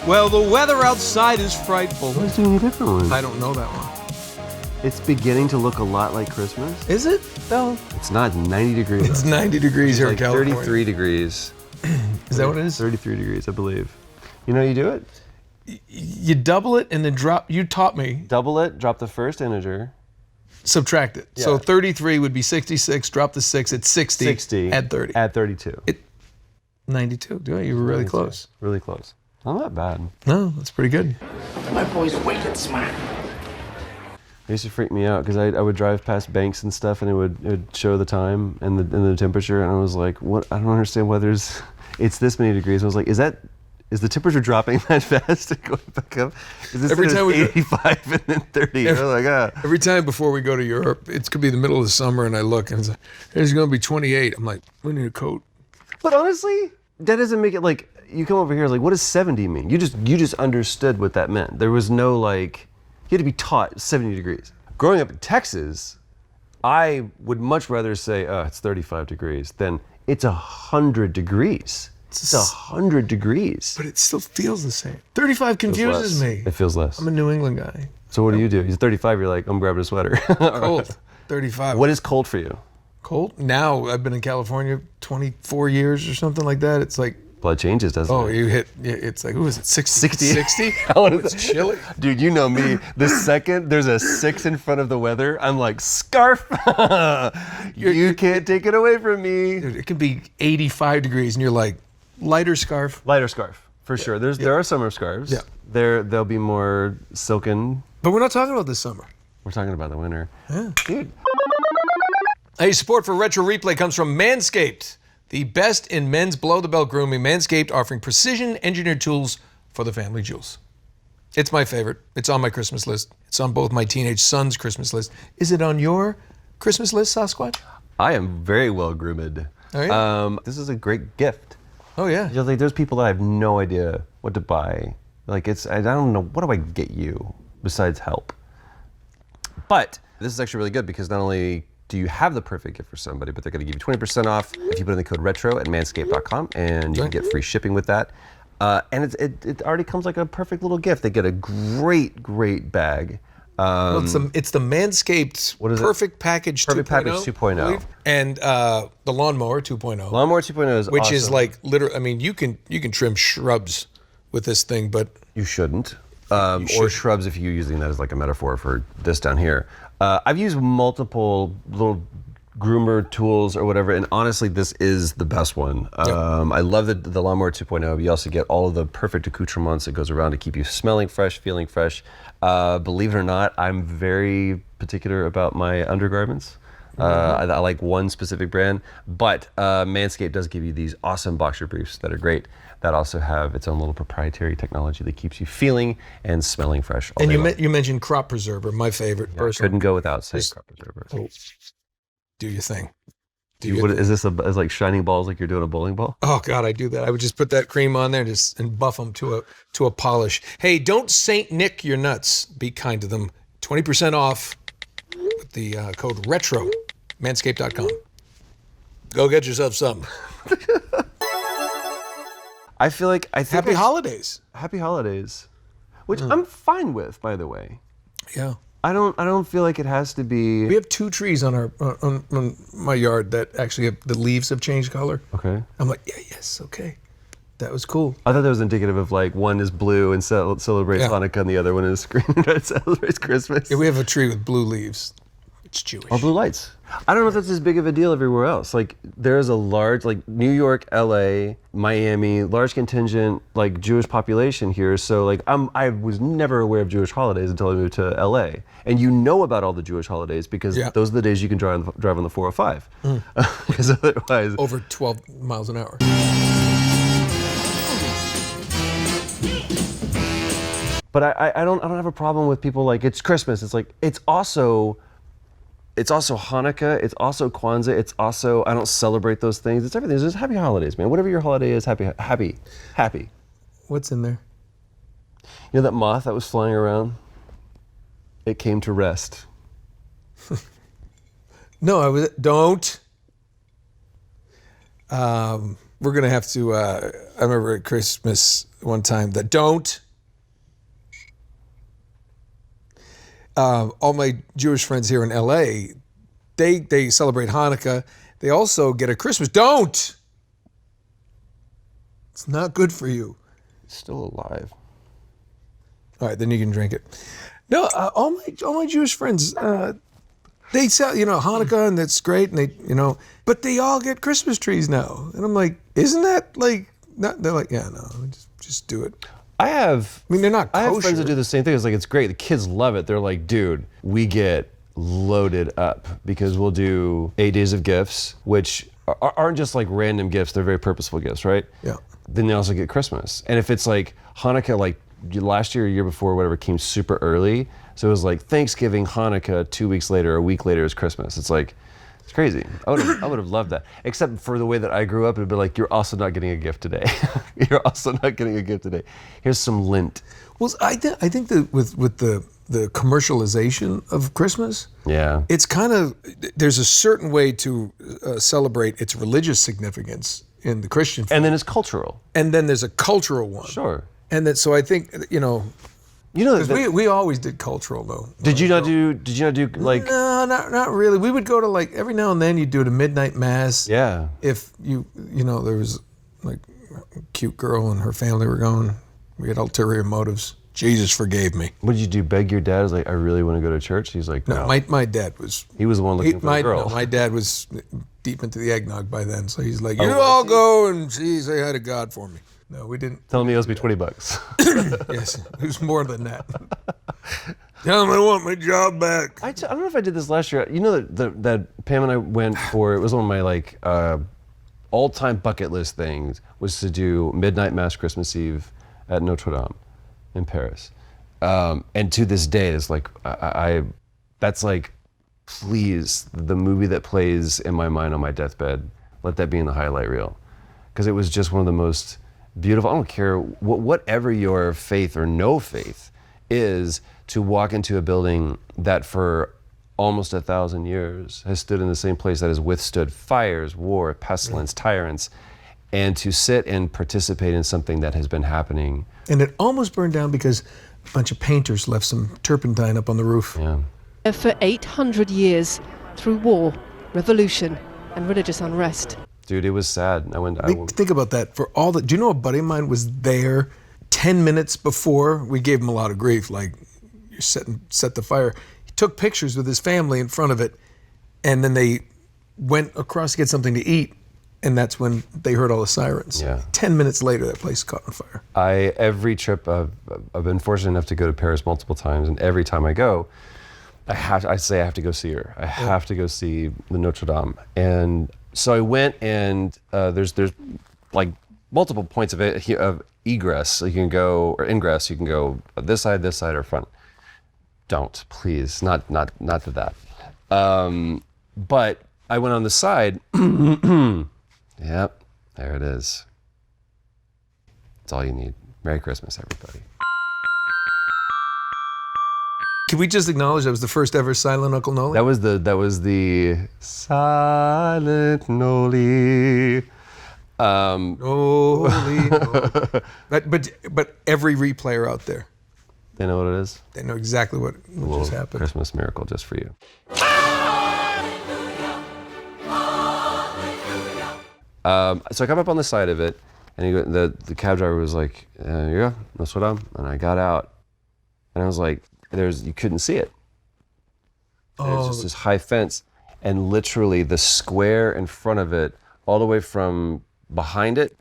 Well, the weather outside is frightful. Who's doing a different one? I don't know that one. It's beginning to look a lot like Christmas. Is it, though? It's not 90 degrees. It's 90 degrees here in like California. 33 degrees. Is that what it is? 33 degrees, I believe. You know how you do it? You double it and then drop. You taught me. Double it, drop the first integer. Subtract it. Yeah. So 33 would be 66. Drop the 6. It's 60. 60. Add 30. Add 32. 92. Do it? You were really 92. close. Really close. Not that bad. No, that's pretty good. My boy's wicked smart. It used to freak me out because I would drive past banks and stuff, and it would show the time and the temperature, and I was like, "What? I don't understand why it's this many degrees." I was like, "Is the temperature dropping that fast and going back up? Is this Every time we 85 and then 30?" I'm like, Every time before we go to Europe, it could be the middle of the summer, and I look and it's like, it's going to be 28. I'm like, we need a coat. But honestly, that doesn't make it like you come over here like, what does 70 mean? You just understood what that meant. There was no like. You had to be taught 70 degrees. Growing up in Texas, I would much rather say, it's 35 degrees than it's 100 degrees. It's 100 degrees. But it still feels the same. 35 confuses me. It feels less. I'm a New England guy. So what do you do? You're 35, you're like, I'm grabbing a sweater. Cold. 35. What is cold for you? Cold? Now, I've been in California 24 years or something like that. It's like, Blood changes, doesn't it? you hit, it's like, who is it, 60? 60? 60? It's chilly. Dude, you know me. The second there's a 6 in front of the weather, I'm like, scarf! You can't take it away from me. Dude, it could be 85 degrees and you're like, lighter scarf. Lighter scarf, for sure. There are summer scarves. Yeah. They'll be more silken. But we're not talking about this summer. We're talking about the winter. Yeah. Dude. Hey, support for Retro Replay comes from Manscaped, the best in men's below-the-belt grooming. Manscaped offering precision-engineered tools for the family jewels. It's my favorite. It's on my Christmas list. It's on both my teenage son's Christmas list. Is it on your Christmas list, Sasquatch? I am very well groomed. Oh, yeah? This is a great gift. Oh, yeah. Just like there's people that I have no idea what to buy. Like I don't know, what do I get you besides help? But this is actually really good because not only do you have the perfect gift for somebody, but they're going to give you 20% off if you put in the code RETRO at manscaped.com, and you can get free shipping with that. And it already comes like a perfect little gift. They get a great bag. Well, it's the Manscaped Perfect Package 2.0. Perfect Package 2.0. And the Lawnmower 2.0. Lawnmower 2.0 is Which awesome. is like literally, I mean, you can trim shrubs with this thing, but You shouldn't. Or shrubs if you're using that as like a metaphor for this down here. I've used multiple little groomer tools or whatever, and honestly, this is the best one. I love the Lawnmower 2.0. You also get all of the perfect accoutrements that goes around to keep you smelling fresh, feeling fresh. Believe it or not, I'm very particular about my undergarments. I like one specific brand, but Manscaped does give you these awesome boxer briefs that are great, that also have its own little proprietary technology that keeps you feeling and smelling fresh all and day long. you mentioned Crop Preserver, my favorite. Personally. Couldn't go without saying Crop Preserver. Oh, do your thing. Is this as like shining balls like you're doing a bowling ball? Oh God, I do that. I would just put that cream on there and buff them to a polish. Hey, don't Saint Nick your nuts. Be kind to them. 20% off with the code RETRO, manscaped.com. Go get yourself something. I feel like Happy holidays. Happy holidays, which I'm fine with, by the way. Yeah. I don't feel like it has to be. We have 2 trees on on my yard that actually the leaves have changed color. Okay. I'm like, yes, okay. That was cool. I thought that was indicative of like one is blue and celebrates Hanukkah, and the other one is green and celebrates Christmas. Yeah, we have a tree with blue leaves. It's Jewish. Or blue lights. I don't know if that's as big of a deal everywhere else. Like there's a large, like New York, LA, Miami, large contingent like Jewish population here. So like I was never aware of Jewish holidays until I moved to LA. And you know about all the Jewish holidays because those are the days you can drive on the 405. Because otherwise, over 12 miles an hour. But I don't have a problem with people like it's Christmas. It's like it's also Hanukkah, it's also Kwanzaa, it's also, I don't celebrate those things. It's everything. It's just happy holidays, man. Whatever your holiday is, happy. What's in there? You know that moth that was flying around? It came to rest. No, don't. we're going to have to, I remember at Christmas one time that all my Jewish friends here in LA, they celebrate Hanukkah. They also get a Christmas. Don't! It's not good for you. It's still alive. All right, then you can drink it. No, all my Jewish friends, they sell, Hanukkah, and that's great, and they, but they all get Christmas trees now, and I'm like, isn't that like? Not, they're like, yeah, no, just do it. I mean, they're not kosher. I have friends that do the same thing. It's like, it's great. The kids love it. They're like, dude, we get loaded up because we'll do 8 days of gifts, which aren't just like random gifts. They're very purposeful gifts, right? Yeah. Then they also get Christmas. And if it's like Hanukkah, like last year or year before, whatever, came super early. So it was like Thanksgiving, Hanukkah, 2 weeks later, a week later is Christmas. It's like, it's crazy. I would have loved that. Except for the way that I grew up, it'd be like, you're also not getting a gift today. You're also not getting a gift today. Here's some lint. Well, I think that with the commercialization of Christmas, yeah, it's kind of, there's a certain way to celebrate its religious significance in the Christian faith. And then it's cultural. And then there's a cultural one. Sure. And that, so I think, because we always did cultural though. Did you not do like? No, not really. We would go to like every now and then you'd do a midnight mass. Yeah. If there was like a cute girl and her family were going, we had ulterior motives. Jesus forgave me. What did you do? Beg your dad? Like, I really want to go to church. He's like, no. My dad was. He was the one looking for the girl. No, my dad was deep into the eggnog by then, so he's like, all go and say hi to God for me. No, we didn't. Tell me it owes me $20. Yes, it was more than that. Tell him I want my job back. I don't know if I did this last year. You know that Pam and I went for, it was one of my like all-time bucket list things, was to do midnight mass Christmas Eve at Notre-Dame in Paris. And to this day, it's like, that's like, please, the movie that plays in my mind on my deathbed, let that be in the highlight reel. Because it was just one of the most beautiful, I don't care whatever your faith or no faith is, to walk into a building that for almost 1,000 years has stood in the same place, that has withstood fires, war, pestilence, tyrants, and to sit and participate in something that has been happening. And it almost burned down because a bunch of painters left some turpentine up on the roof. Yeah. For 800 years, through war, revolution, and religious unrest. Dude, it was sad. Think about that. Do you know a buddy of mine was there 10 minutes before? We gave him a lot of grief, like, you set the fire. He took pictures with his family in front of it, and then they went across to get something to eat, and that's when they heard all the sirens. Yeah. 10 minutes later, that place caught on fire. Every trip, I've been fortunate enough to go to Paris multiple times, and every time I go, I have to go see her. I have to go see the Notre-Dame. And so I went, and there's like multiple points of egress. So you can go, or ingress. You can go this side, or front. Don't, please, not to that. But I went on the side. Yep, there it is. That's all you need. Merry Christmas, everybody. Can we just acknowledge that was the first ever silent Uncle Nolan? That was the silent Noli. Noli. But every replayer out there, They know what it is? they know exactly what just happened. Christmas miracle just for you. So I come up on the side of it, and the cab driver was like, yeah, Notre-Dame. And I got out, and I was like, you couldn't see it. It's just this high fence, and literally the square in front of it, all the way from behind it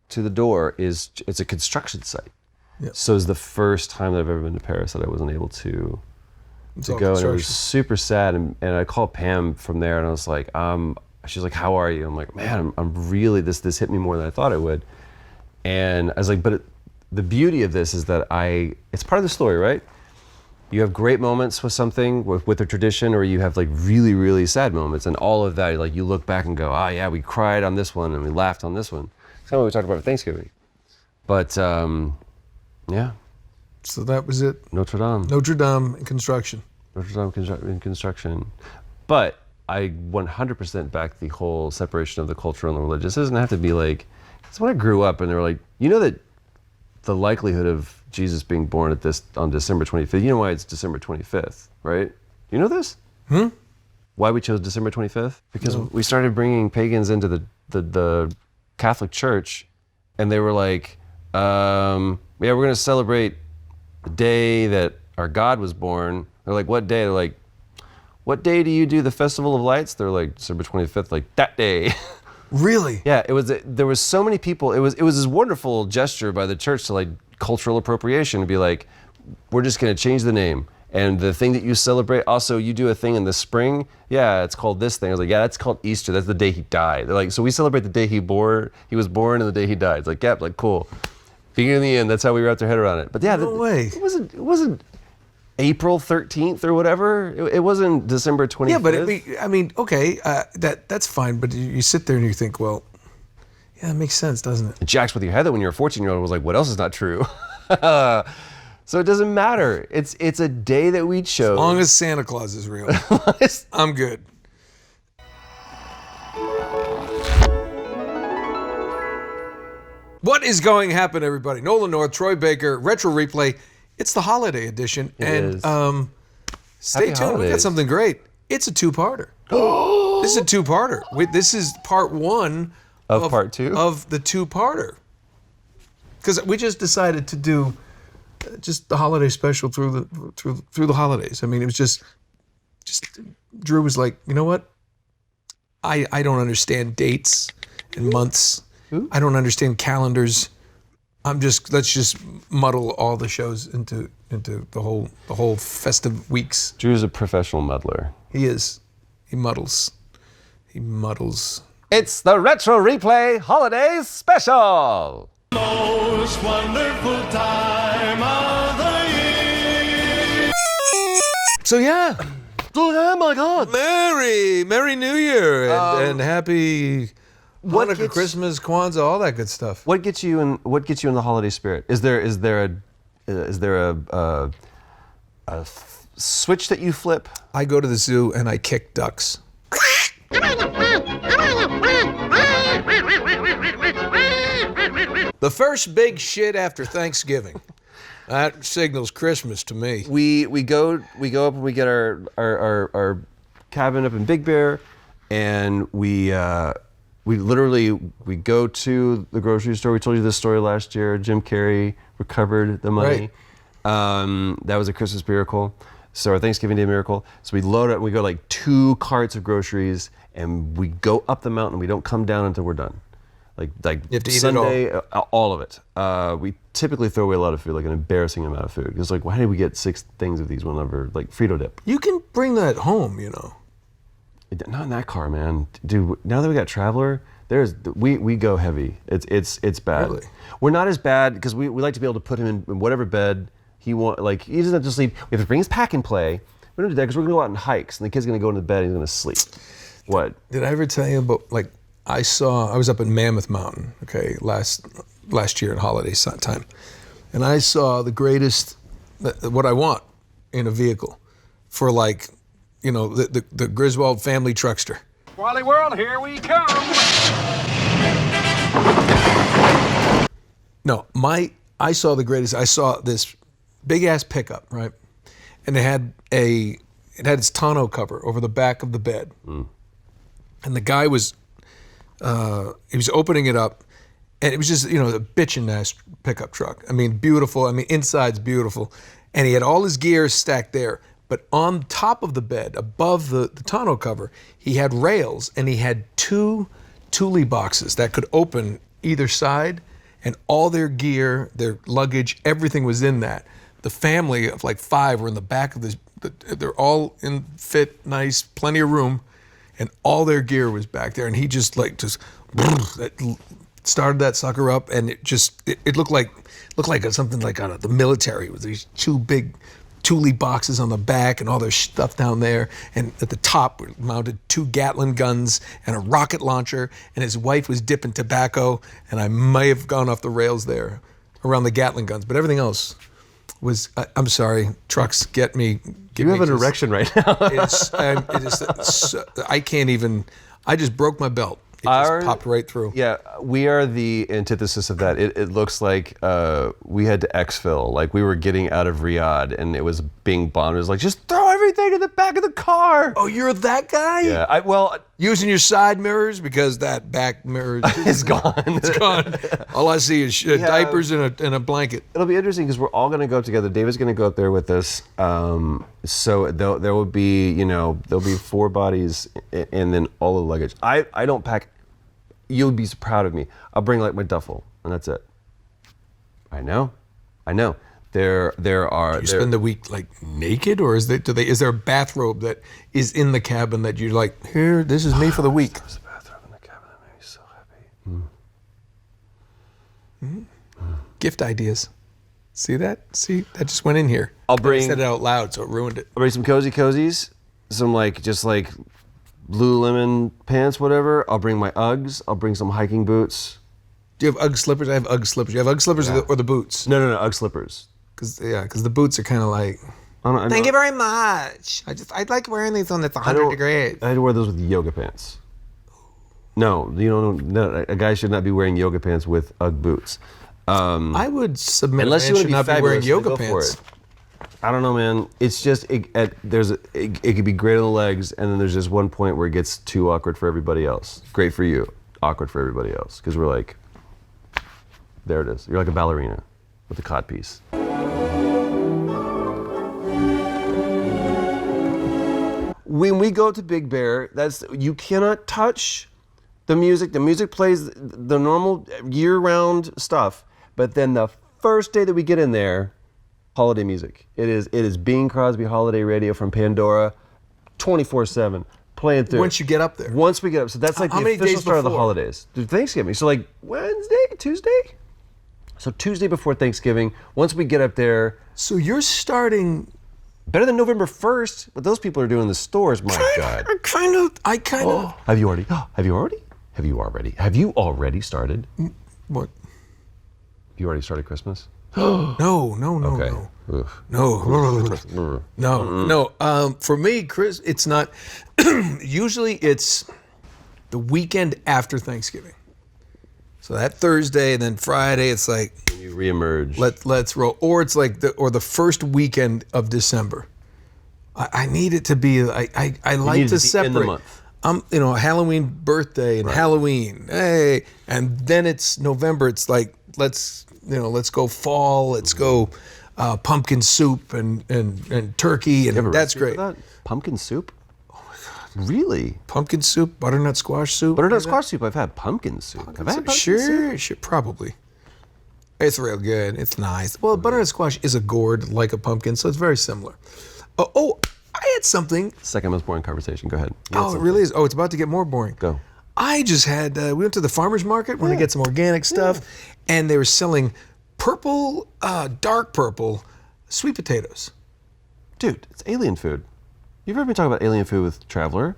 to the door, it's a construction site. Yep. So it's the first time that I've ever been to Paris that I wasn't able to go, and it was super sad. And I called Pam from there, and I was like, she's like, how are you? I'm like, man, I'm really, this hit me more than I thought it would. And I was like, but the beauty of this is that it's part of the story, right? You have great moments with something, with a tradition, or you have like really, really sad moments, and all of that, like you look back and go, yeah, we cried on this one and we laughed on this one. It's kind of what we talked about at Thanksgiving. But yeah. So that was it. Notre-Dame. Notre-Dame in construction. Notre-Dame in construction. But I 100% back the whole separation of the cultural and the religious. It doesn't have to be like, because when I grew up and they were like, you know that the likelihood of Jesus being born on December 25th, you know why it's December 25th, right? You know this? Why we chose December 25th? Because we started bringing pagans into the Catholic Church, and they were like, yeah, we're going to celebrate the day that our God was born. They're like, what day? They're like, what day do you do the Festival of Lights? They're like, December 25th, like that day. Really? Yeah, there was so many people. It was this wonderful gesture by the church to like cultural appropriation, to be like, we're just going to change the name. And the thing that you celebrate, also you do a thing in the spring, yeah, it's called this thing. I was like, yeah, that's called Easter. That's the day he died. They're like, so we celebrate the day he was born and the day he died. It's like, yeah, like cool. Beginning and the end, that's how we wrapped our head around it. But yeah, No way. It wasn't April 13th or whatever. It wasn't December 25th. Yeah, but I mean, okay, that's fine. But you sit there and you think, well, yeah, it makes sense, doesn't it? It jacks with your head that when you're a 14-year-old was like, what else is not true? So it doesn't matter. It's a day that we chose. As long as Santa Claus is real, I'm good. What is going to happen, everybody? Nolan North, Troy Baker, Retro Replay. It's the holiday edition. It and is. Stay Happy tuned. We got holidays. something great. It's a two-parter. This is a two-parter. This is part one Of part two? of the two-parter. Because we just decided to do just the holiday special through the holidays. I mean, it was just Drew was like, you know what? I don't understand dates and months. I don't understand calendars. Let's just muddle all the shows into the whole festive weeks. Drew's a professional muddler. He is. He muddles. It's the Retro Replay Holiday Special. Most wonderful time of the year. So yeah, Oh my God. Merry New Year and happy Hanukkah, gets- Christmas, Kwanzaa, all that good stuff. What gets you in the holiday spirit? Is there a switch that you flip? I go to the zoo and I kick ducks. The first big shit after Thanksgiving. That signals Christmas to me. We go up and we get our cabin up in Big Bear, and we literally go to the grocery store. We told you this story last year. Jim Carrey recovered the money. Right. That was a Christmas miracle. So our Thanksgiving Day miracle. So we load up. We go like 2 carts of groceries, and we go up the mountain. We don't come down until we're done. Like You have to eat Sunday, it all of it. We typically throw away a lot of food, like an embarrassing amount of food. It's like, why did we get 6 things of these whenever, like Frito dip? You can bring that home, you know. Not in that car, man. Dude, now that we got Traveler, we go heavy. It's bad. Really? We're not as bad because we like to be able to put him in whatever bed he wants. Like, he doesn't have to sleep. We have to bring his pack and play. We don't do that because we're going to go out on hikes, and the kid's going to go into bed and he's going to sleep. What? Did I ever tell you about, like, I was up in Mammoth Mountain, okay, last year in holiday time, and I saw the greatest, what I want in a vehicle for, like, you know, the Griswold family truckster. Wally World, here we come. No, I saw the greatest. I saw this big ass pickup, right, and it had its tonneau cover over the back of the bed, and the guy was. He was opening it up, and it was just, you know, a bitchin' ass pickup truck. I mean, beautiful. I mean, inside's beautiful. And he had all his gear stacked there. But on top of the bed, above the tonneau cover, he had rails, and he had 2 Thule boxes that could open either side, and all their gear, their luggage, everything was in that. The family of like 5 were in the back of this. They're all in fit, nice, plenty of room. And all their gear was back there, and he just started that sucker up, and it looked like something like out of the military with these 2 big Thule boxes on the back and all their stuff down there, and at the top were mounted 2 Gatling guns and a rocket launcher, and his wife was dipping tobacco, and I may have gone off the rails there around the Gatling guns, but everything else was. I'm sorry, trucks get me. You have an erection right now. I can't even. I just broke my belt. It just popped right through. Yeah, we are the antithesis of that. It looks like we had to exfil, like we were getting out of Riyadh and it was being bombed. It was like, just throw everything in the back of the car. Oh, you're that guy? Yeah, using your side mirrors because that back mirror is gone. It's gone. All I see is diapers and a blanket. It'll be interesting because we're all going to go together. David's going to go up there with us. So there will be, there'll be 4 bodies and then all the luggage. I don't pack. You'll be so proud of me. I'll bring like my duffel and that's it. I know. There are. Do you spend the week like naked, or is there a bathrobe that is in the cabin that you're like, here, this is me for the week? There's a bathrobe in the cabin that made me so happy. Gift ideas. See that? See, that just went in here. I said it out loud, so it ruined it. I'll bring some cozies, some just Lululemon pants, whatever. I'll bring my Uggs. I'll bring some hiking boots. Do you have Ugg slippers? I have Ugg slippers. You have Ugg slippers or the boots? No, Ugg slippers. Because the boots are kind of like. Thank you very much. I like wearing these when it's 100 degrees. I had to wear those with yoga pants. No, a guy should not be wearing yoga pants with Ugg boots. I would submit unless a man you should want to not be be wearing fabulous, yoga go pants. for it. I don't know, man. It's just it could be great on the legs, and then there's just one point where it gets too awkward for everybody else. Great for you, awkward for everybody else, because we're like, there it is. You're like a ballerina with a cod piece. When we go to Big Bear, you cannot touch the music. The music plays the normal year-round stuff, but then the first day that we get in there, holiday music. It is Bing Crosby holiday radio from Pandora, 24/7, playing through. Once you get up there. Once we get up, so that's like How the many official days start of the before? holidays. Through Thanksgiving. So like Wednesday, Tuesday. So Tuesday before Thanksgiving. Once we get up there. So you're starting. Better than November 1st, but those people are doing the stores. My God. I kind of. Have you already? Have you already started? What? Have you already started Christmas? No. Okay. No. For me, Chris, it's not. Usually, it's the weekend after Thanksgiving. So that Thursday and then Friday, it's like You reemerge. let's roll, or it's like the first weekend of December. I need it to be. I like need it to to be in the separate. month. Halloween birthday and Halloween, hey, and then it's November. It's like let's go fall. Let's go pumpkin soup and turkey, and that's great. That? Pumpkin soup? Oh my God. Really? Pumpkin soup, butternut squash soup. Butternut squash soup. I've had pumpkin soup. Have I had pumpkin soup? Sure, probably. It's real good. It's nice. Well, butternut squash is a gourd like a pumpkin, so it's very similar. I had something. Second most boring conversation. Go ahead. Oh, it really is. Oh, it's about to get more boring. Go. I just had, we went to the farmer's market when to get some organic stuff, and they were selling purple, dark purple sweet potatoes. Dude, it's alien food. You've ever been talking about alien food with Traveler?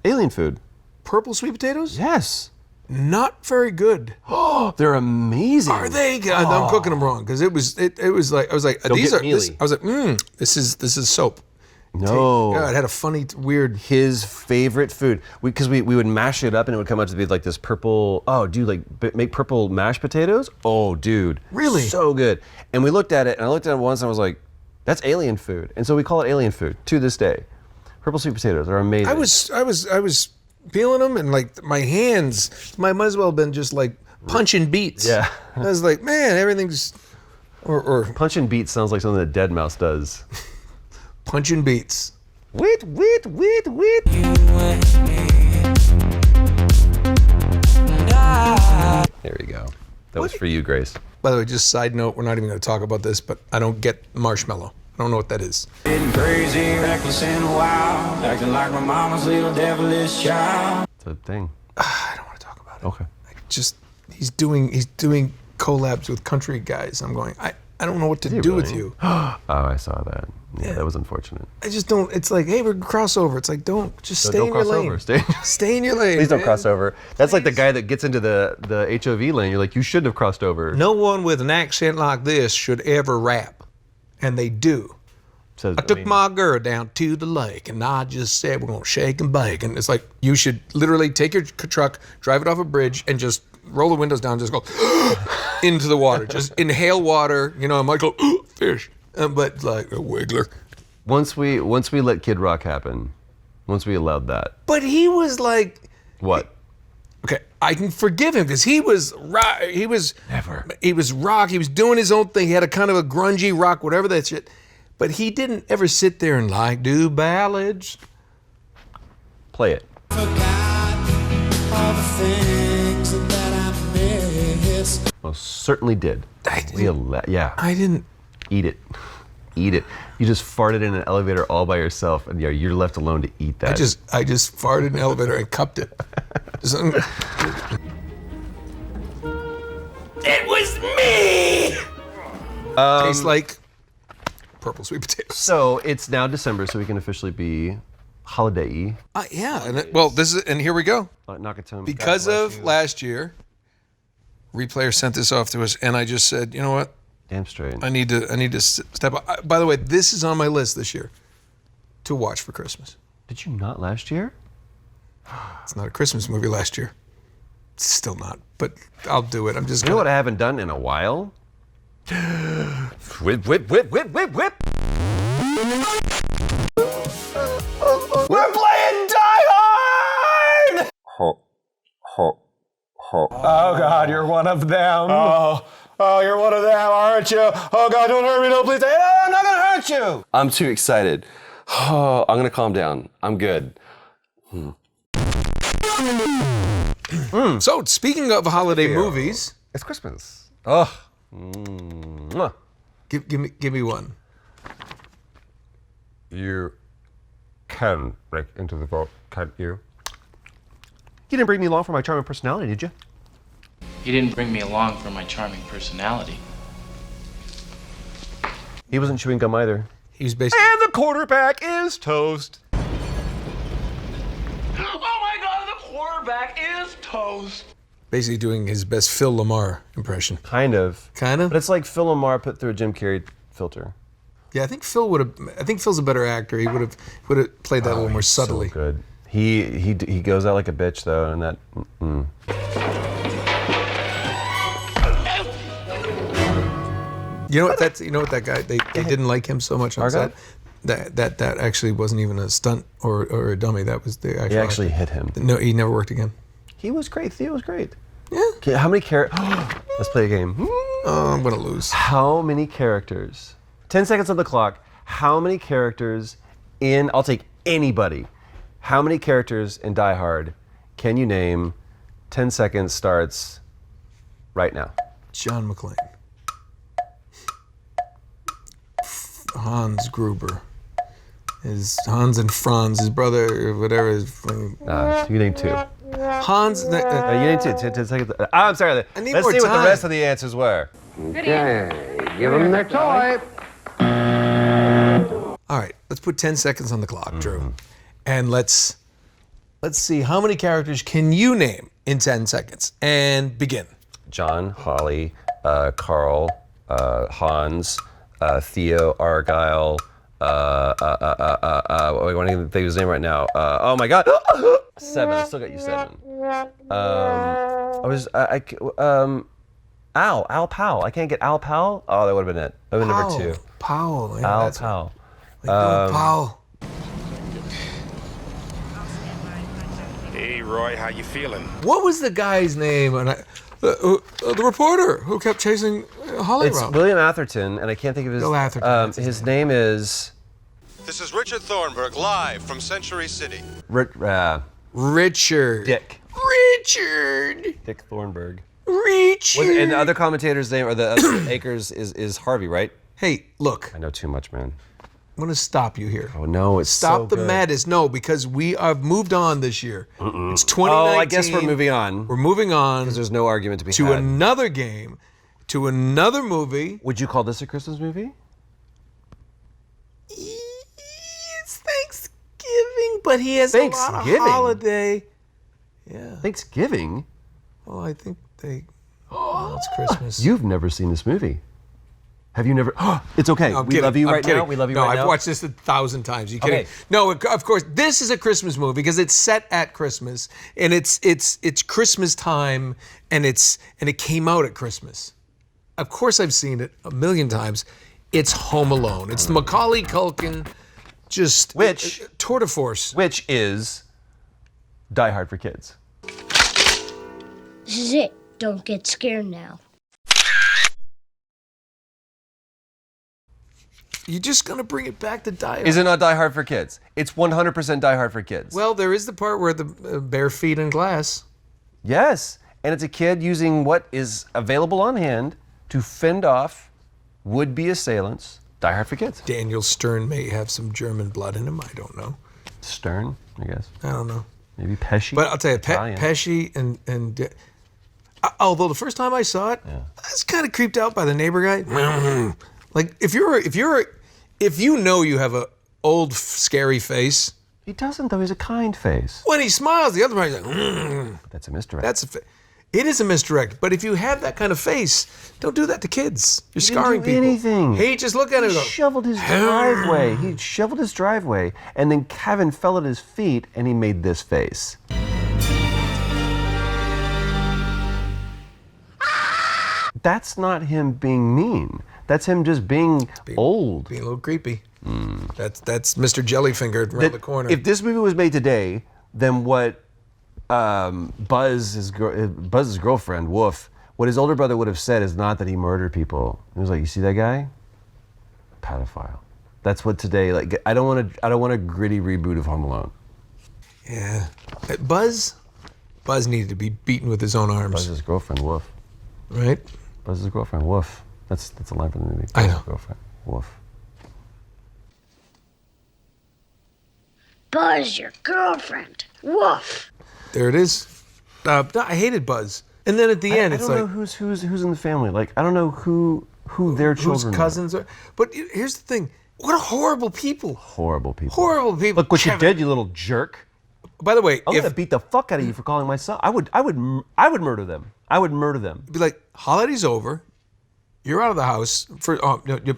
Alien food. Purple sweet potatoes? Yes. Not very good. Oh, they're amazing. Are they? I'm cooking them wrong because it was like I was like Don't these get are. mealy. I was like, this is soap. No. Yeah, it had a funny, weird. His favorite food. Because we would mash it up and it would come out to be like this purple. Oh, dude, make purple mashed potatoes? Oh, dude. Really? So good. And we looked at it, and I looked at it once, and I was like, that's alien food. And so we call it alien food to this day. Purple sweet potatoes are amazing. I was peeling them, and like my hands might as well have been just like punching beets. Yeah. I was like, man, everything's or Punch and beat sounds like something that Dead Mouse does. punching beets. Wait. There we go. That was for you, Grace. By the way, just side note, we're not even going to talk about this, but I don't get marshmallow. I don't know what that is. Getting crazy, reckless and wild, acting like my mama's little devilish child. It's a thing. I don't want to talk about it. Okay. He's doing collabs with country guys. I'm going, I don't know what to do really? with you. Oh, I saw that. Yeah, that was unfortunate. I just don't. It's like, hey, we're crossover. It's like, don't stay don't in your cross lane. over. Stay- Stay in your lane. Please don't man. cross over. That's like the guy that gets into the HOV lane. You're like, you shouldn't have crossed over. No one with an accent like this should ever rap. And they do. So, I took my girl down to the lake, and I just said, we're going to shake and bake. And it's like, you should literally take your truck, drive it off a bridge, and just roll the windows down, just go into the water. Just inhale water. You know, I might go, fish. But like a wiggler. Once we let Kid Rock happen, once we allowed that. But he was like... What? Okay, I can forgive him because he was rock. He was rock. He was doing his own thing. He had a kind of a grungy rock, whatever that shit. But he didn't ever sit there and like do ballads. Play it. Most certainly did. Yeah. I didn't. Eat it. Eat it. You just farted in an elevator all by yourself, and you're left alone to eat that. I just farted in an elevator and cupped it. It was me. Tastes like purple sweet potatoes. So it's now December, so we can officially be holiday-y. Yeah. And here we go. Nakatomi. Because of last year, Replayer sent this off to us, and I just said, you know what? Damn straight. I need to step up. By the way, this is on my list this year to watch for Christmas. Did you not last year? It's not a Christmas movie last year. It's still not, but I'll do it. I'm just You know what I haven't done in a while? Whip, whip, whip, whip, whip, whip. We're playing Die Hard! Ho, ho, ho. Oh, God, you're one of them. Oh, you're one of them, aren't you? Oh, God, don't hurt me. No, please. No, I'm not going to hurt you. I'm too excited. Oh, I'm going to calm down. I'm good. So, speaking of holiday movies, It's Christmas. Oh. give me one. You can break into the vault, can't you? You didn't bring me along for my charming personality, did you? You didn't bring me along for my charming personality. He wasn't chewing gum either. He was basically... And the quarterback is toast. Oh, my God, the quarterback is toast. Basically doing his best Phil Lamar impression. Kind of. Kind of? But it's like Phil Lamar put through a Jim Carrey filter. Yeah, I think Phil's a better actor. He would have played that a little more subtly. So good. He goes out like a bitch though, and that. You know what that guy they didn't like him so much on set. That actually wasn't even a stunt or a dummy. That was the actual. He actually hit him. No, he never worked again. He was great. Theo was great. Yeah. Okay, how many characters? Let's play a game. Oh, I'm gonna lose. How many characters? 10 seconds on the clock. How many characters in? I'll take anybody. How many characters in Die Hard can you name? 10 seconds starts right now. John McClane. Hans Gruber. Hans and Franz, his brother, or whatever. You name two. Hans. You name two. 10 seconds. I'm sorry. I need Let's more see what the time. rest of the answers were. Okay, give them their toy. All right, let's put 10 seconds on the clock, Drew, and let's see how many characters can you name in 10 seconds, and begin. John, Holly, Carl, Hans, Theo, Argyle. I want to think of his name right now. Oh my God, 7. I still got you 7. Al Powell. I can't get Al Powell. Oh, that would have been it. That would have been number 2. Powell. Yeah, Al that's Powell. Powell. Hey, Roy, how you feeling? What was the guy's name? And the reporter who kept chasing Holly It's around. William Atherton, and I can't think of his. Bill Atherton, that's his His name is. This is Richard Thornburg live from Century City. Richard. Dick. Richard. Dick Thornburg. Richard. And the other commentator's name, or the other Akers, is Harvey, right? Hey, look. I know too much, man. I'm going to stop you here. Oh no, it's Stop so the good. madness. No, because we have moved on this year. It's 2019. Oh, I guess we're moving on. We're moving on Because there's no argument to be to had. another game, to another movie. Would you call this a Christmas movie? It's Thanksgiving, but he has a lot of Thanksgiving? holiday. Yeah. Thanksgiving? Well, I think it's Christmas. You've never seen this movie. Have you never? It's okay. No, I'm We kidding. love you I'm right kidding. now. We love you no, right now. I've watched this 1,000 times. You kidding? Okay. No, of course. This is a Christmas movie because it's set at Christmas, and it's Christmas time, and it came out at Christmas. Of course, I've seen it a million times. It's Home Alone. It's the Macaulay Culkin, just tour de force. Which is Die Hard for kids. This is it. Don't get scared now. You're just gonna bring it back to Die Hard. Is it not Die Hard for kids? It's 100% Die Hard for kids. Well, there is the part where the bare feet in glass. Yes, and it's a kid using what is available on hand to fend off would-be assailants. Die Hard for kids. Daniel Stern may have some German blood in him. I don't know. Stern, I guess. I don't know. Maybe Pesci. But I'll tell you, Italian. Pesci and although the first time I saw it, I was kind of creeped out by the neighbor guy. Like if you know you have a old scary face. He doesn't though. He's a kind face. When he smiles, the other person's like, That's a misdirect. It is a misdirect. But if you have that kind of face, don't do that to kids. You're scarring people. Anything. Hey, just look at it. He shoveled his driveway. He shoveled his driveway, and then Kevin fell at his feet, and he made this face. That's not him being mean. That's him just being old. Being a little creepy. That's Mr. Jellyfinger around the corner. If this movie was made today, then what Buzz's girlfriend, Wolf, what his older brother would have said is not that he murdered people. He was like, you see that guy? Pedophile. That's what today, like, I don't want a gritty reboot of Home Alone. Yeah. Buzz needed to be beaten with his own arms. Buzz's girlfriend, Wolf. Right? Buzz's girlfriend, Wolf. That's a line from the movie. I know. Buzz's girlfriend, Wolf. Buzz, your girlfriend. Woof. There it is. I hated Buzz. And then at the end, it's I like... don't know who's in the family. Like, I don't know who their children whose cousins are. But here's the thing. What horrible people. Horrible people. Horrible people. Look what you did, you little jerk. By the way, I'm gonna beat the fuck out of you for calling my son. I would murder them. I would murder them. Be like, holiday's over. You're out of the house.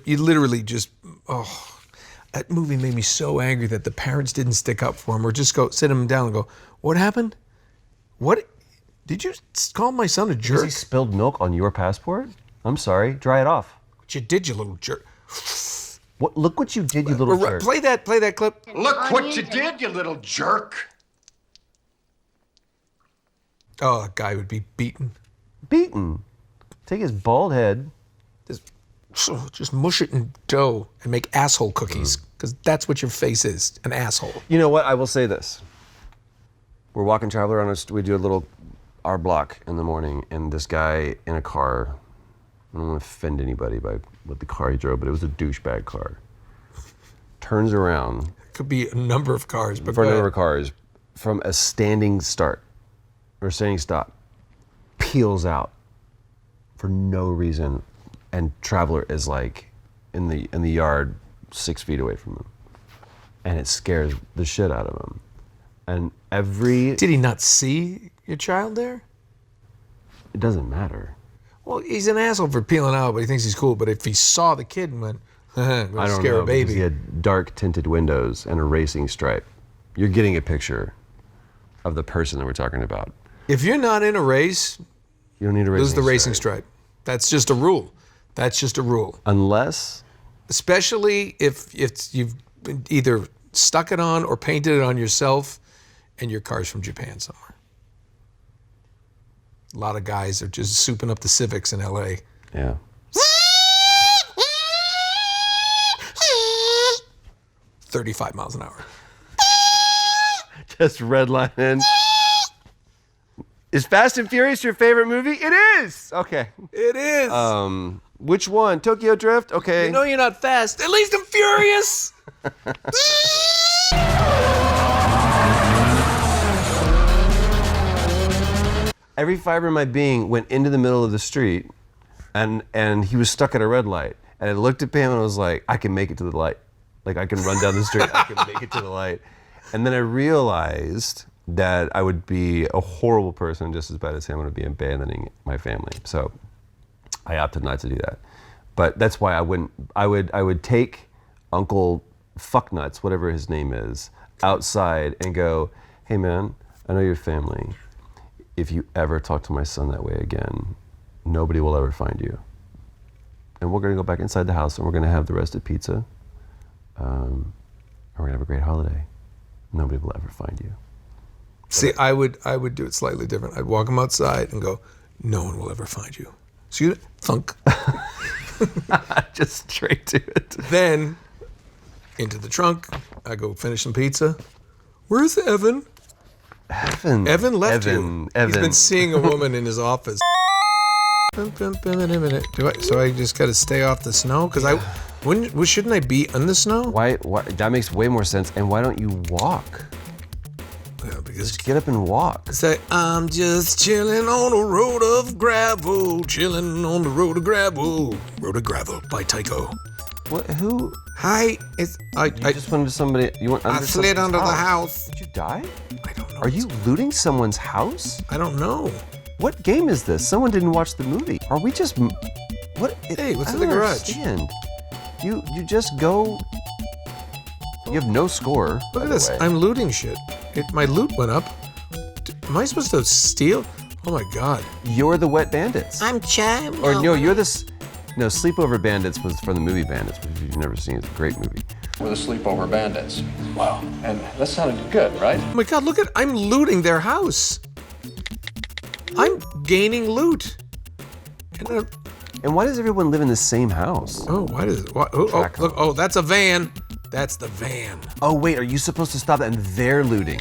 You literally just... That movie made me so angry that the parents didn't stick up for him or just go sit him down and go, what happened? What? Did you call my son a jerk? Because he spilled milk on your passport? I'm sorry. Dry it off. What you did, you little jerk. What? Look what you did, you little jerk. Play that clip. Look what you did, you little jerk. Oh, a guy would be beaten. Beaten. Take his bald head. Just mush it in dough and make asshole cookies, because that's what your face is, an asshole. You know what? I will say this. We're walking Traveler on we do our block in the morning, and this guy in a car, I don't want to offend anybody by what the car he drove, but it was a douchebag car. Turns around. Could be a number of cars, but for a number of cars, from a standing start or standing stop, peels out for no reason. And Traveler is like in the yard 6 feet away from him. And it scares the shit out of him. And Did he not see your child there? It doesn't matter. Well, he's an asshole for peeling out, but he thinks he's cool. But if he saw the kid and went, I don't scare know, a baby. because he had dark tinted windows and a racing stripe. You're getting a picture of the person that we're talking about. If you're not in a race, you don't need a racing lose the racing stripe. That's just a rule. That's just a rule. Unless? Especially if you've either stuck it on or painted it on yourself and your car's from Japan somewhere. A lot of guys are just souping up the Civics in LA. Yeah. 35 miles an hour. Just redlining. Is Fast and Furious your favorite movie? It is! Okay. It is! Which one? Tokyo Drift? Okay. You know you're not fast. At least I'm furious! Every fiber in my being went into the middle of the street, and he was stuck at a red light. And I looked at him and I was like, I can make it to the light. Like, I can run down the street, I can make it to the light. And then I realized that I would be a horrible person just as bad as him. I would be abandoning my family. So I opted not to do that. But that's why I would take Uncle Fucknuts, whatever his name is, outside and go, hey man, I know your family. If you ever talk to my son that way again, nobody will ever find you. And we're gonna go back inside the house and we're gonna have the rest of pizza. And we're gonna have a great holiday. Nobody will ever find you. See, I would do it slightly different. I'd walk him outside and go, no one will ever find you. So you thunk. Just straight to it. Then into the trunk, I go finish some pizza. Where's Evan? Evan left you. He's been seeing a woman in his office. So I just got to stay off the snow? Because shouldn't I be in the snow? Why? That makes way more sense. And why don't you walk? Yeah, because just get up and walk. Say, I'm just chilling on a road of gravel, chilling on the road of gravel. Road of Gravel by Tycho. What? Who? Hi, I just went into somebody. You went under. I slid under the house. Did you die? I don't know. Are you looting someone's house? I don't know. What game is this? Someone didn't watch the movie. Are we just? What? Hey, what's I in the don't garage? Understand. You just go. You have no score. Look at this. I'm looting shit. My loot went up. Am I supposed to steal? Oh my God. You're the wet bandits. I'm Chad. Or no, you're this. No, Sleepover Bandits was from the movie Bandits, which if you've never seen, it's a great movie. We're the Sleepover Bandits. Wow, and that sounded good, right? Oh my God, look at, I'm looting their house. I'm gaining loot. And why does everyone live in the same house? Oh, why does it? Look, that's a van. That's the van. Oh wait, are you supposed to stop that? And they're looting.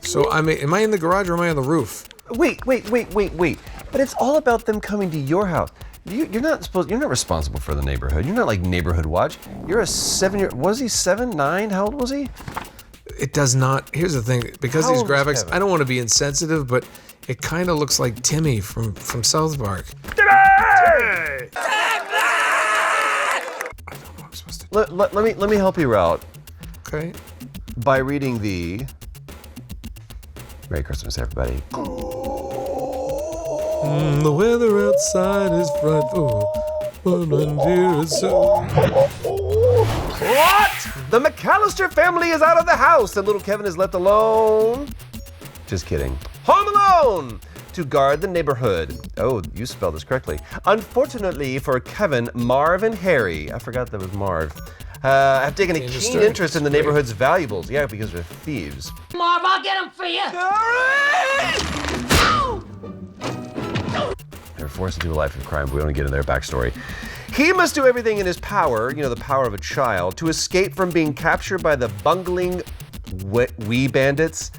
So am I in the garage or am I on the roof? Wait. But it's all about them coming to your house. You're not responsible for the neighborhood. You're not like neighborhood watch. You're a 7-year, was he 7, 9? How old was he? It does not, here's the thing, because How these old was graphics, Kevin? I don't want to be insensitive, but it kind of looks like Timmy from South Park. Timmy! I don't know what I'm supposed to do. Let me help you out. Okay. By reading the Merry Christmas, everybody. The weather outside is frightful, but in it's so... What? The McAllister family is out of the house and little Kevin is left alone. Just kidding. Home alone to guard the neighborhood. Oh, you spelled this correctly. Unfortunately for Kevin, Marv and Harry, I forgot that was Marv, have taken a keen interest in the neighborhood's valuables. Yeah, because they're thieves. Marv, I'll get him for you. They're forced into a life of crime, but we don't get into their backstory. He must do everything in his power, the power of a child, to escape from being captured by the bungling wet bandits.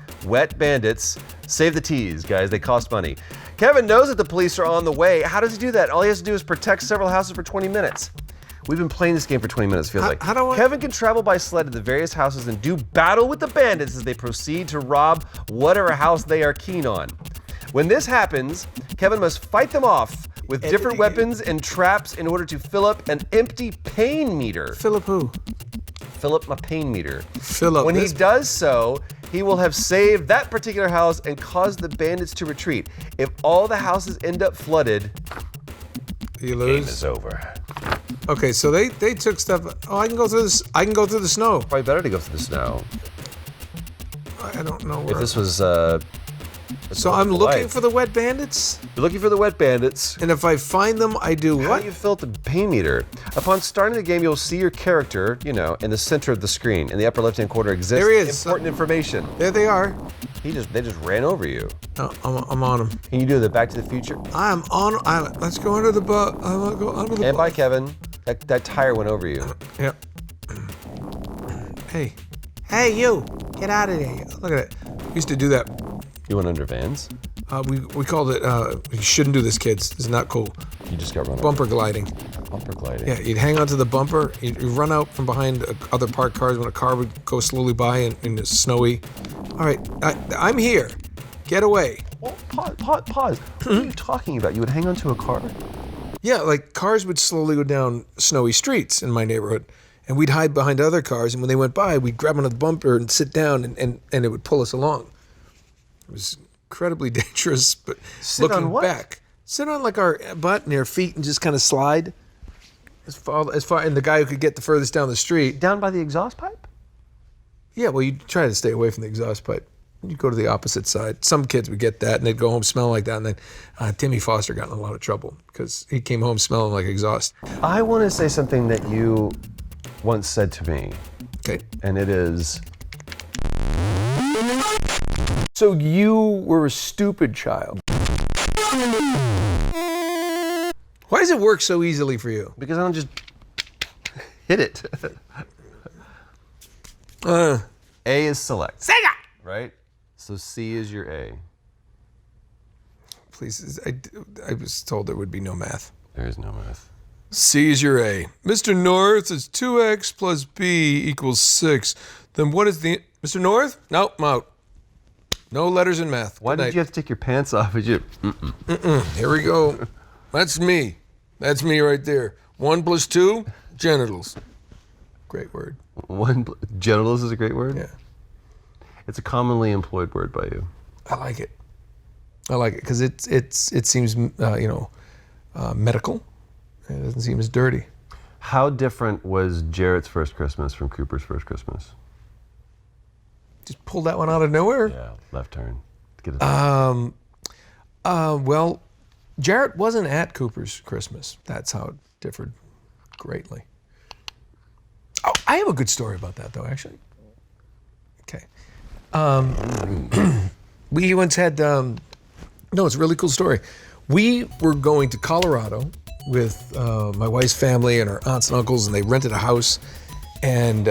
Save the teas, guys. They cost money. Kevin knows that the police are on the way. How does he do that? All he has to do is protect several houses for 20 minutes. We've been playing this game for 20 minutes, feels like. Kevin can travel by sled to the various houses and do battle with the bandits as they proceed to rob whatever house they are keen on. When this happens, Kevin must fight them off with different weapons and traps in order to fill up an empty pain meter. Philip who? Fill up my pain meter. Fill up When he this- does so, he will have saved that particular house and caused the bandits to retreat. If all the houses end up flooded, you lose. Game is over. Okay, so they took stuff. Oh, I can go through this. I can go through the snow. Probably better to go through the snow. I don't know where. If this was so I'm looking for the wet bandits? You're looking for the wet bandits. And if I find them, I do what? How do you fill up the pain meter? Upon starting the game, you'll see your character, in the center of the screen. In the upper left-hand corner exists There he is. important information. There they are. They just ran over you. Oh, I'm on them. Can you do the Back to the Future? I'm on. Let's go under the bus. I want to go under the And bus. bye, Kevin. That tire went over you. Yep. Hey, you! Get out of there! Look at it. We used to do that. You went under vans? We called it. You shouldn't do this, kids. It's not cool. You just got run over. Bumper gliding. Bumper gliding. Yeah, you'd hang onto the bumper. You'd run out from behind other parked cars when a car would go slowly by and it's snowy. All right, I'm here. Get away. Well, pause. What are you talking about? You would hang onto a car? Yeah, like cars would slowly go down snowy streets in my neighborhood, and we'd hide behind other cars. And when they went by, we'd grab onto the bumper and sit down, and it would pull us along. It was incredibly dangerous, but Sit looking on what? back, sit on like our butt and our feet and just kind of slide. as far, and the guy who could get the furthest down the street. Down by the exhaust pipe? Yeah, well, you try to stay away from the exhaust pipe. You go to the opposite side. Some kids would get that, and they'd go home smelling like that. And then Timmy Foster got in a lot of trouble because he came home smelling like exhaust. I want to say something that you once said to me. Okay. And it is, so you were a stupid child. Why does it work so easily for you? because I don't just hit it. A is select. Sega! Right? So C is your A. Please, I was told there would be no math. There is no math. C is your A. Mr. North, is 2x plus B equals 6. Then what is the... Mr. North? Nope, I'm out. No letters in math. Why did you have to take your pants off? Here we go. That's me. That's me right there. 1 plus 2, genitals. Great word. Genitals is a great word? Yeah. It's a commonly employed word by you. I like it. I like it because it seems, medical. It doesn't seem as dirty. How different was Jarrett's first Christmas from Cooper's first Christmas? Just pulled that one out of nowhere. Yeah, left turn. Get it. Well, Jarrett wasn't at Cooper's Christmas. That's how it differed greatly. Oh, I have a good story about that, though, actually. Okay. We once had, no, it's a really cool story. We were going to Colorado with my wife's family and her aunts and uncles, and they rented a house. And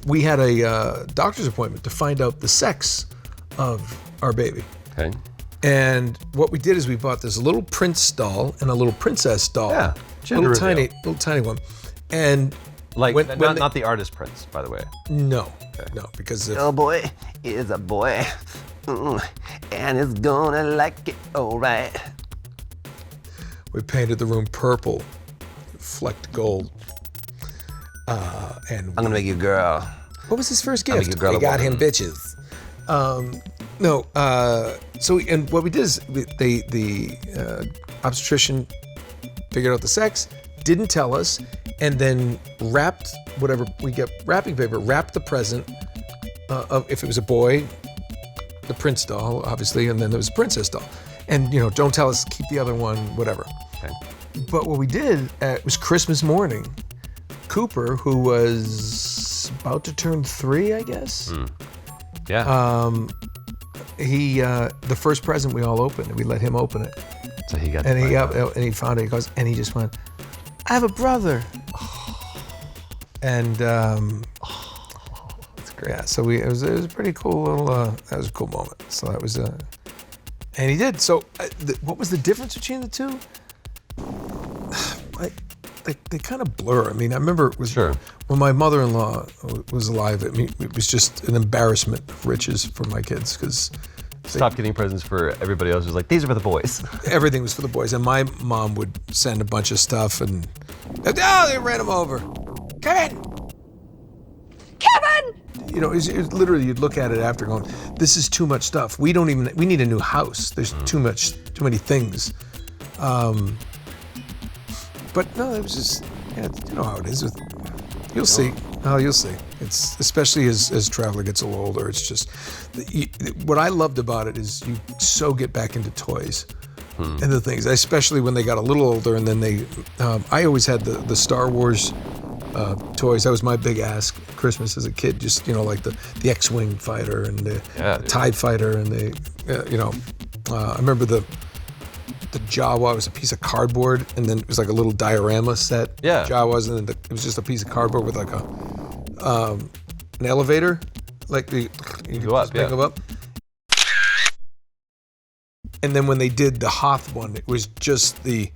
we had a doctor's appointment to find out the sex of our baby. Okay. And what we did is we bought this little prince doll and a little princess doll. Yeah, gender reveal. little tiny one. And Like, not the artist Prince, by the way. no, no, because if, Oh boy is a boy, and it's gonna like it, all right. we painted the room purple, flecked gold. And I'm gonna make you a girl. what was his first I'll make gift? you a girl We a got woman. him bitches. And what we did is the obstetrician figured out the sex, didn't tell us, and then wrapped whatever we get wrapping paper, wrapped the present of if it was a boy, the prince doll, obviously, and then there was a princess doll. And don't tell us, keep the other one, whatever. Okay. But what we did, it was Christmas morning. Cooper, who was about to turn 3, I guess. Yeah. The first present we all opened, and we let him open it. So he got. And he found it. He goes, and he just went, "I have a brother." And that's great. Yeah. So it was a pretty cool little. That was a cool moment. So that was and he did. So what was the difference between the two? They kind of blur. I mean, I remember it was when my mother-in-law was alive. I mean, it was just an embarrassment of riches for my kids because Stop getting presents for everybody else. It was like, these are for the boys. everything was for the boys, and my mom would send a bunch of stuff, and they ran them over. Kevin. It's literally you'd look at it after going, this is too much stuff. We need a new house. There's too many things. But no, it was just, you know how it is. You'll see. Oh, you'll see. It's especially as Traveler gets a little older. It's just what I loved about it is you so get back into toys and the things, especially when they got a little older. And then I always had the Star Wars toys. That was my big ask at Christmas as a kid. Just like the X-wing fighter and the TIE fighter and I remember the Jawa was a piece of cardboard, and then it was like a little diorama set. Yeah. Jawas, and then it was just a piece of cardboard with like an elevator, like you go up, go up. And then when they did the Hoth one, it was just the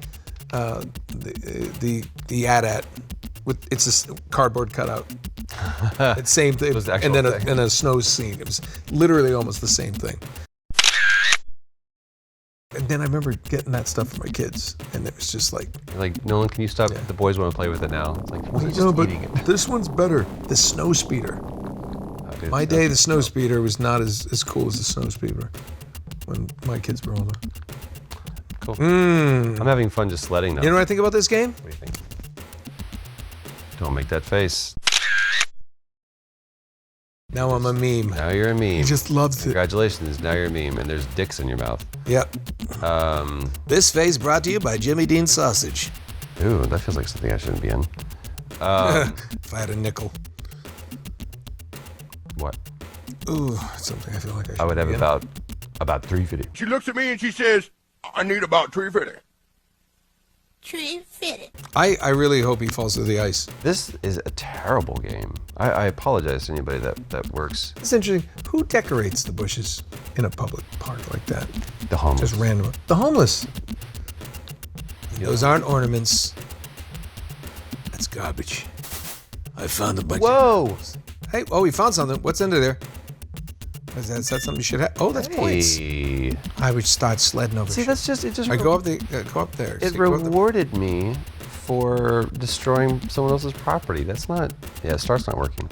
AT-AT with it's a cardboard cutout. It's same thing, was the and actual then thing. a snow scene. It was literally almost the same thing. And then I remember getting that stuff for my kids, and it was just like, You're like, Nolan, can you stop? The boys want to play with it now. It's like, he's no, just but eating it. this one's better. The snow speeder. Dude, My day, the snow speeder was not as cool as the snow speeder when my kids were older. Cool. I'm having fun just sledding now. You know what I think about this game? What do you think? Don't make that face. Now I'm a meme. Now you're a meme. He just loves it. Congratulations, now you're a meme, and there's dicks in your mouth. Yep. This phase brought to you by Jimmy Dean Sausage. Ooh, that feels like something I shouldn't be in. If I had a nickel. What? Ooh, something I feel like I should I would have be in. about $350. She looks at me and she says, I need about $350. I really hope he falls through the ice. This is a terrible game. I apologize to anybody that works. It's interesting. Who decorates the bushes in a public park like that? The homeless. Just random. The homeless. Those aren't ornaments. That's garbage. I found a bunch Whoa! Hey, oh, we found something. What's under there? Is that something you should have? Oh, that's points. Hey. I would start sledding over. See, shit. that's just it. Just I go up there. It See, go up the- rewarded me for destroying someone else's property. That's not. Yeah, Start's not working.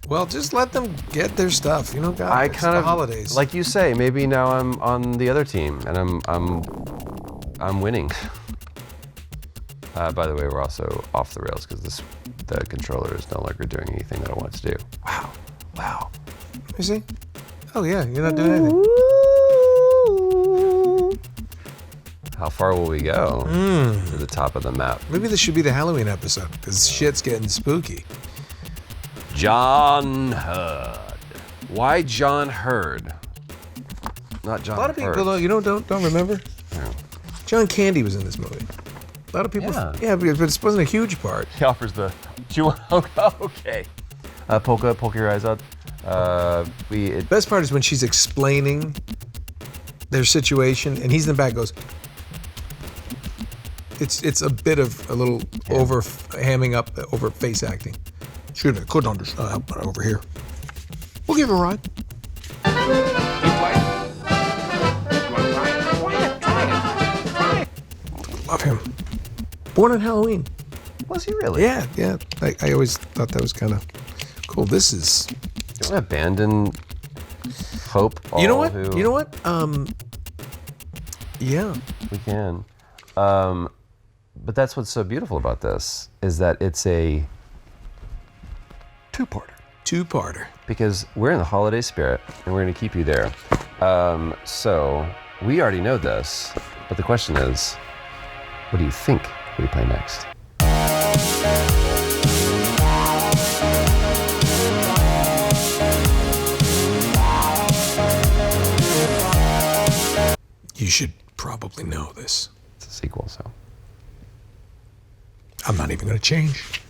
Well, just let them get their stuff. You know, God, I it's kind the of holidays. like you say. Maybe now I'm on the other team and I'm winning. By the way, we're also off the rails because the controller is no longer doing anything that I want it to do. Wow. You see? Oh yeah, you're not doing anything. How far will we go to the top of the map? Maybe this should be the Halloween episode because shit's getting spooky. John Hurd. Why John Hurd? Not John A lot of Hurd. people, don't remember. No. John Candy was in this movie. A lot of people, Yeah. but it wasn't a huge part. He offers the. Okay. Polka your eyes out. Best part is when she's explaining their situation, and he's in the back. Goes, it's a bit of a little over hamming up, over face acting. Could understand over here. We'll give her a ride. Love him. Born on Halloween. Was he really? Yeah. I always thought that was kind of cool. This is. Don't abandon hope. You know what? Yeah. We can. But that's what's so beautiful about this is that it's a two-parter. Because we're in the holiday spirit and we're going to keep you there. So we already know this, but the question is, what do you think we play next? You should probably know this. It's a sequel, so. I'm not even going to change.